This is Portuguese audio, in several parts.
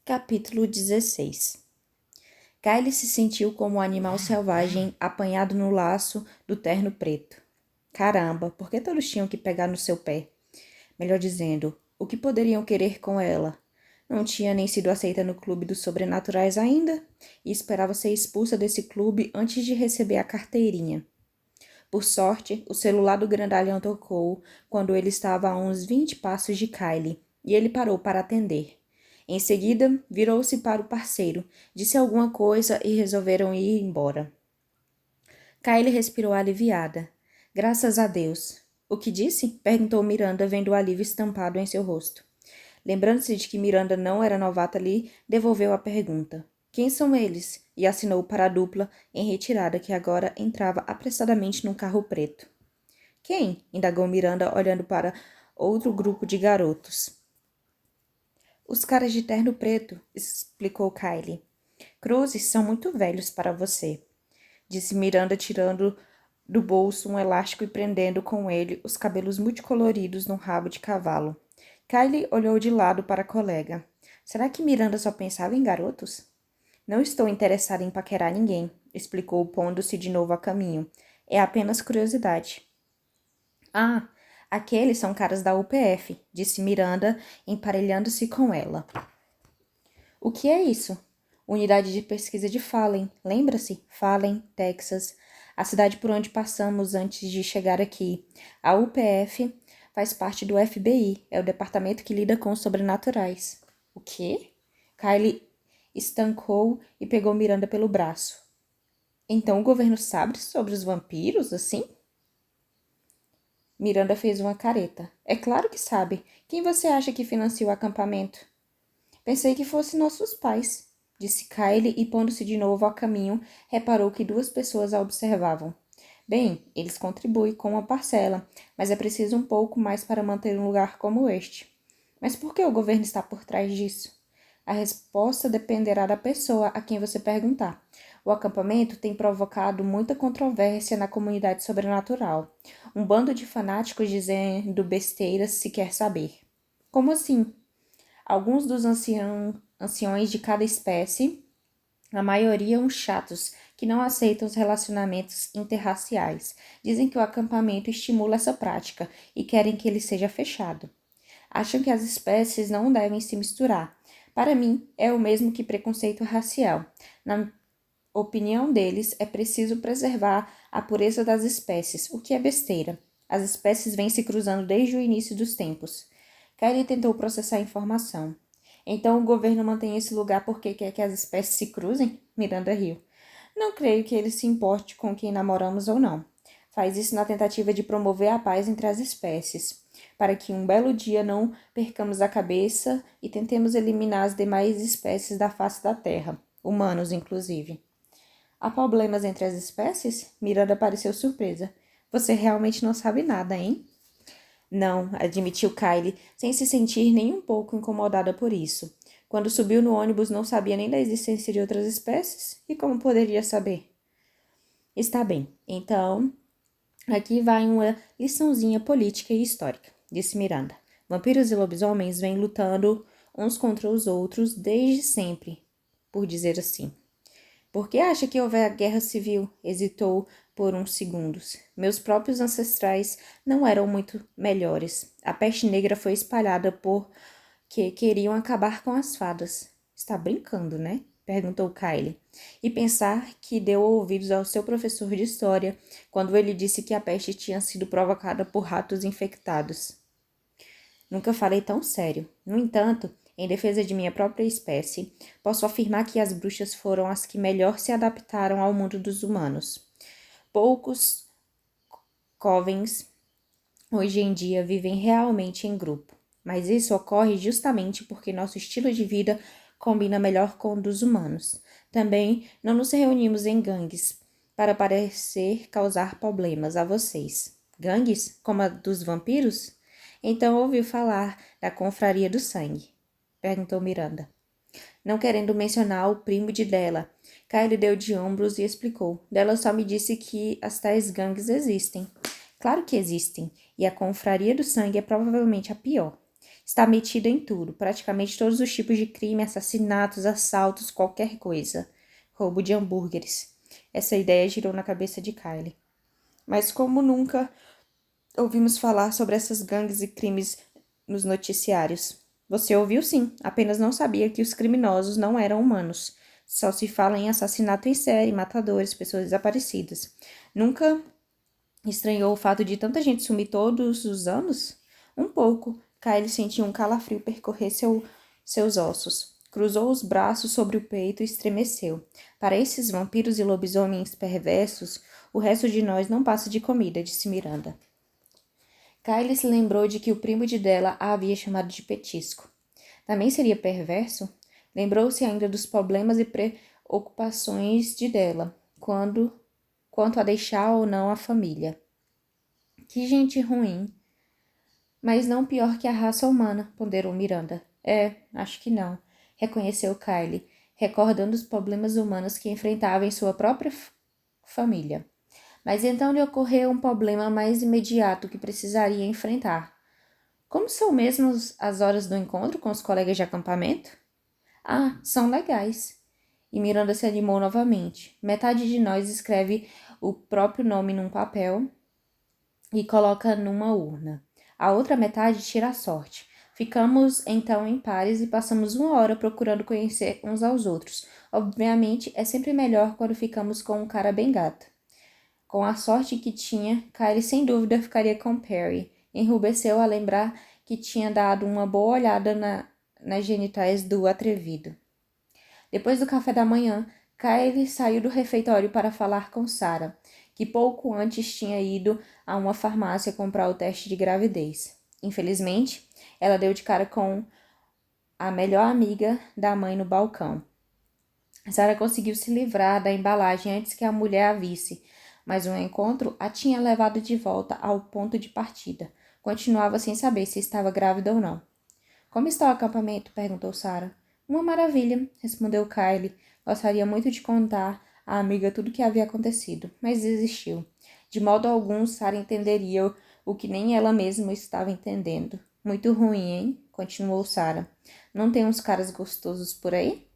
Capítulo 16. Kylie se sentiu como um animal selvagem apanhado no laço do terno preto. Caramba, por que todos tinham que pegar no seu pé? Melhor dizendo, o que poderiam querer com ela? Não tinha nem sido aceita no clube dos sobrenaturais ainda e esperava ser expulsa desse clube antes de receber a carteirinha. Por sorte, o celular do grandalhão tocou quando ele estava a uns 20 passos de Kylie e ele parou para atender. Em seguida, virou-se para o parceiro, disse alguma coisa e resolveram ir embora. Kylie respirou aliviada. Graças a Deus. O que disse? Perguntou Miranda, vendo o alívio estampado em seu rosto. Lembrando-se de que Miranda não era novata ali, devolveu a pergunta. Quem são eles? E assinou para a dupla em retirada que agora entrava apressadamente num carro preto. Quem? Indagou Miranda, olhando para outro grupo de garotos. Os caras de terno preto, explicou Kylie. Cruzes são muito velhos para você, disse Miranda, tirando do bolso um elástico e prendendo com ele os cabelos multicoloridos num rabo de cavalo. Kylie olhou de lado para a colega. Será que Miranda só pensava em garotos? Não estou interessada em paquerar ninguém, explicou, pondo-se de novo a caminho. É apenas curiosidade. Ah, aqueles são caras da UPF, disse Miranda, emparelhando-se com ela. O que é isso? Unidade de pesquisa de Fallen. Lembra-se? Fallen, Texas. A cidade por onde passamos antes de chegar aqui. A UPF faz parte do FBI. É o departamento que lida com os sobrenaturais. O quê? Kylie estancou e pegou Miranda pelo braço. Então o governo sabe sobre os vampiros, assim? Miranda fez uma careta. É claro que sabe. Quem você acha que financiou o acampamento? Pensei que fossem nossos pais, disse Kylie e, pondo-se de novo a caminho, reparou que duas pessoas a observavam. Bem, eles contribuem com uma parcela, mas é preciso um pouco mais para manter um lugar como este. Mas por que o governo está por trás disso? A resposta dependerá da pessoa a quem você perguntar. O acampamento tem provocado muita controvérsia na comunidade sobrenatural. Um bando de fanáticos dizendo besteiras se quer saber. Como assim? Alguns dos anciões de cada espécie, a maioria uns chatos, que não aceitam os relacionamentos interraciais, dizem que o acampamento estimula essa prática e querem que ele seja fechado. Acham que as espécies não devem se misturar. Para mim, é o mesmo que preconceito racial. Na opinião deles, é preciso preservar a pureza das espécies, o que é besteira. As espécies vêm se cruzando desde o início dos tempos. Kylie tentou processar a informação. Então o governo mantém esse lugar porque quer que as espécies se cruzem? Miranda riu. Não creio que ele se importe com quem namoramos ou não. Faz isso na tentativa de promover a paz entre as espécies, para que um belo dia não percamos a cabeça e tentemos eliminar as demais espécies da face da Terra, humanos inclusive. Há problemas entre as espécies? Miranda pareceu surpresa. Você realmente não sabe nada, hein? Não, admitiu Kylie, sem se sentir nem um pouco incomodada por isso. Quando subiu no ônibus não sabia nem da existência de outras espécies, e como poderia saber? Está bem, então aqui vai uma liçãozinha política e histórica, disse Miranda. Vampiros e lobisomens vêm lutando uns contra os outros desde sempre, por dizer assim. Por que acha que houve a guerra civil? Hesitou por uns segundos. Meus próprios ancestrais não eram muito melhores. A peste negra foi espalhada por que queriam acabar com as fadas. Está brincando, né? Perguntou Kylie. E pensar que deu ouvidos ao seu professor de história quando ele disse que a peste tinha sido provocada por ratos infectados. Nunca falei tão sério. No entanto, em defesa de minha própria espécie, posso afirmar que as bruxas foram as que melhor se adaptaram ao mundo dos humanos. Poucos covens hoje em dia vivem realmente em grupo, mas isso ocorre justamente porque nosso estilo de vida combina melhor com o dos humanos. Também não nos reunimos em gangues para parecer causar problemas a vocês. Gangues? Como a dos vampiros? Então ouviu falar da confraria do sangue? Perguntou Miranda. Não querendo mencionar o primo de Della, Kylie deu de ombros e explicou. Della só me disse que as tais gangues existem. Claro que existem, e a confraria do sangue é provavelmente a pior. Está metida em tudo, praticamente todos os tipos de crime, assassinatos, assaltos, qualquer coisa. Roubo de hambúrgueres. Essa ideia girou na cabeça de Kylie. Mas como nunca ouvimos falar sobre essas gangues e crimes nos noticiários? Você ouviu sim, apenas não sabia que os criminosos não eram humanos. Só se fala em assassinato em série, matadores, pessoas desaparecidas. Nunca estranhou o fato de tanta gente sumir todos os anos? Um pouco. Kylie sentiu um calafrio percorrer seus ossos. Cruzou os braços sobre o peito e estremeceu. Para esses vampiros e lobisomens perversos, o resto de nós não passa de comida, disse Miranda. Kylie se lembrou de que o primo de dela a havia chamado de petisco. Também seria perverso? Lembrou-se ainda dos problemas e preocupações de dela, quanto a deixar ou não a família. Que gente ruim. Mas não pior que a raça humana, ponderou Miranda. Acho que não, reconheceu Kylie, recordando os problemas humanos que enfrentava em sua própria família. Mas então lhe ocorreu um problema mais imediato que precisaria enfrentar. Como são mesmo as horas do encontro com os colegas de acampamento? Ah, são legais. E Miranda se animou novamente. Metade de nós escreve o próprio nome num papel e coloca numa urna. A outra metade tira a sorte. Ficamos então em pares e passamos uma hora procurando conhecer uns aos outros. Obviamente, é sempre melhor quando ficamos com um cara bem gato. Com a sorte que tinha, Kylie sem dúvida ficaria com Perry. Enrubesceu a lembrar que tinha dado uma boa olhada nas genitais do atrevido. Depois do café da manhã, Kylie saiu do refeitório para falar com Sarah, que pouco antes tinha ido a uma farmácia comprar o teste de gravidez. Infelizmente, ela deu de cara com a melhor amiga da mãe no balcão. Sarah conseguiu se livrar da embalagem antes que a mulher a visse, mas o encontro a tinha levado de volta ao ponto de partida. Continuava sem saber se estava grávida ou não. Como está o acampamento? Perguntou Sarah. Uma maravilha, respondeu Kylie. Gostaria muito de contar à amiga tudo o que havia acontecido, mas desistiu. De modo algum, Sarah entenderia o que nem ela mesma estava entendendo. Muito ruim, hein? Continuou Sarah. Não tem uns caras gostosos por aí?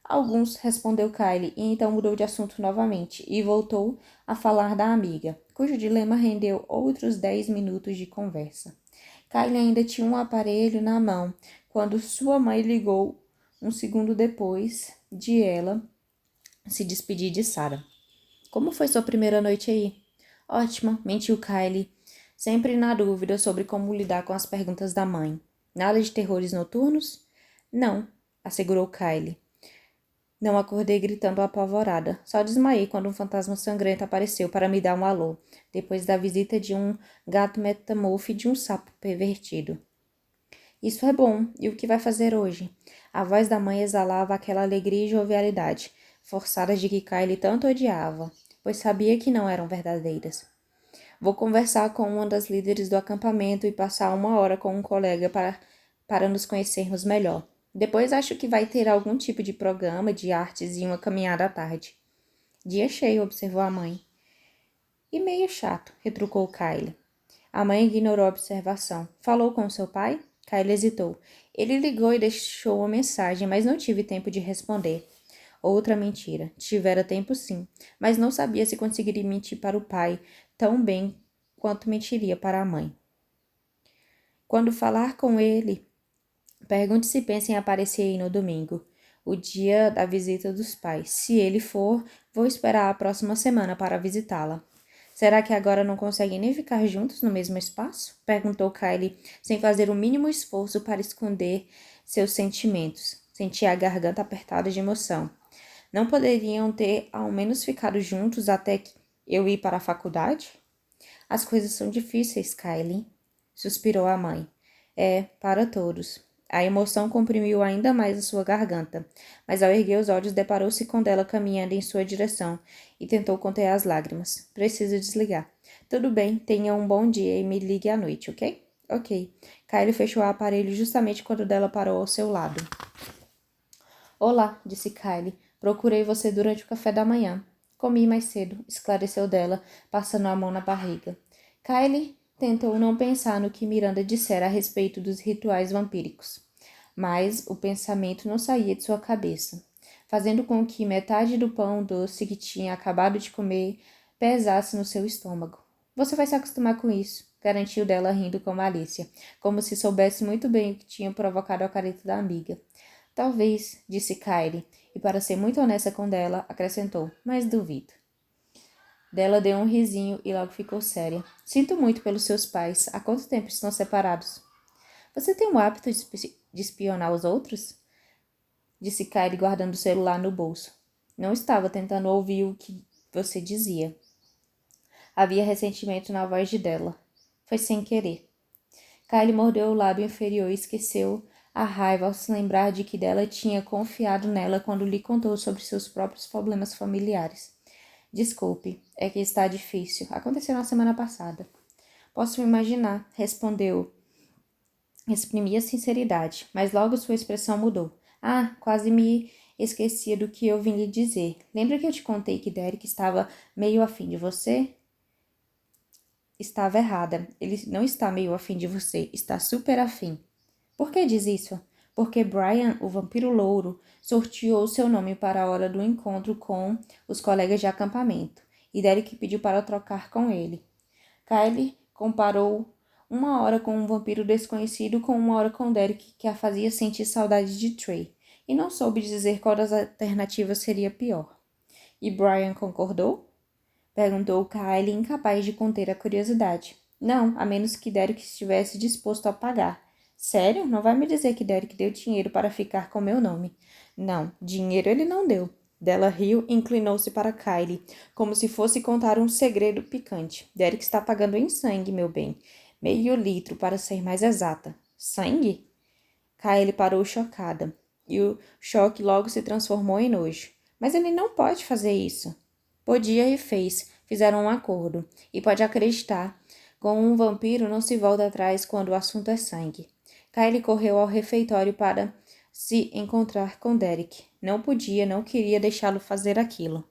Alguns, respondeu Kylie, e então mudou de assunto novamente, e voltou a falar da amiga, cujo dilema rendeu outros 10 minutos de conversa. Kylie ainda tinha um aparelho na mão, quando sua mãe ligou um segundo depois de ela se despedir de Sarah. Como foi sua primeira noite aí? Ótima, mentiu Kylie, sempre na dúvida sobre como lidar com as perguntas da mãe. Nada de terrores noturnos? Não, assegurou Kylie. Não acordei gritando apavorada. Só desmaiei quando um fantasma sangrento apareceu para me dar um alô, depois da visita de um gato metamorfo e de um sapo pervertido. Isso é bom. E o que vai fazer hoje? A voz da mãe exalava aquela alegria e jovialidade, forçadas de que Kylie tanto odiava, pois sabia que não eram verdadeiras. Vou conversar com uma das líderes do acampamento e passar uma hora com um colega para nos conhecermos melhor. Depois acho que vai ter algum tipo de programa de artes e uma caminhada à tarde. Dia cheio, observou a mãe. E meio chato, retrucou Kylie. A mãe ignorou a observação. Falou com seu pai? Kylie hesitou. Ele ligou e deixou uma mensagem, mas não tive tempo de responder. Outra mentira. Tivera tempo sim, mas não sabia se conseguiria mentir para o pai tão bem quanto mentiria para a mãe. Quando falar com ele, pergunte se pensa em aparecer aí no domingo, o dia da visita dos pais. Se ele for, vou esperar a próxima semana para visitá-la. Será que agora não conseguem nem ficar juntos no mesmo espaço? Perguntou Kylie, sem fazer o mínimo esforço para esconder seus sentimentos. Sentia a garganta apertada de emoção. Não poderiam ter ao menos ficado juntos até que eu ir para a faculdade? As coisas são difíceis, Kylie, suspirou a mãe. Para todos. A emoção comprimiu ainda mais a sua garganta, mas ao erguer os olhos deparou-se com dela caminhando em sua direção e tentou conter as lágrimas. Preciso desligar. Tudo bem, tenha um bom dia e me ligue à noite, ok? Ok. Kylie fechou o aparelho justamente quando dela parou ao seu lado. Olá, disse Kylie. Procurei você durante o café da manhã. Comi mais cedo, esclareceu dela, passando a mão na barriga. Kylie Tentou não pensar no que Miranda dissera a respeito dos rituais vampíricos, mas o pensamento não saía de sua cabeça, fazendo com que metade do pão doce que tinha acabado de comer pesasse no seu estômago. Você vai se acostumar com isso, garantiu dela rindo com malícia, como se soubesse muito bem o que tinha provocado a careta da amiga. Talvez, disse Kylie, e para ser muito honesta com Della, acrescentou, mas duvido. Della deu um risinho e logo ficou séria. Sinto muito pelos seus pais. Há quanto tempo estão separados? Você tem o hábito de espionar os outros? Disse Kylie guardando o celular no bolso. Não estava tentando ouvir o que você dizia. Havia ressentimento na voz de Della. Foi sem querer. Kylie mordeu o lábio inferior e esqueceu a raiva ao se lembrar de que Della tinha confiado nela quando lhe contou sobre seus próprios problemas familiares. Desculpe, é que está difícil. Aconteceu na semana passada. Posso me imaginar, respondeu. Exprimia sinceridade, mas logo sua expressão mudou. Ah, quase me esquecia do que eu vim lhe dizer. Lembra que eu te contei que Derek estava meio afim de você? Estava errada. Ele não está meio afim de você, está super afim. Por que diz isso? Porque Brian, o vampiro louro, sorteou seu nome para a hora do encontro com os colegas de acampamento, e Derek pediu para trocar com ele. Kylie comparou uma hora com um vampiro desconhecido com uma hora com Derek, que a fazia sentir saudade de Trey, e não soube dizer qual das alternativas seria pior. E Brian concordou? Perguntou Kylie, incapaz de conter a curiosidade. Não, a menos que Derek estivesse disposto a pagar. Sério? Não vai me dizer que Derek deu dinheiro para ficar com meu nome. Não, dinheiro ele não deu. Della riu e inclinou-se para Kylie, como se fosse contar um segredo picante. Derek está pagando em sangue, meu bem. 0,5 litro, para ser mais exata. Sangue? Kylie parou chocada, e o choque logo se transformou em nojo. Mas ele não pode fazer isso. Podia e fez. Fizeram um acordo. E pode acreditar, com um vampiro não se volta atrás quando o assunto é sangue. Kylie correu ao refeitório para se encontrar com Derek. Não queria deixá-lo fazer aquilo.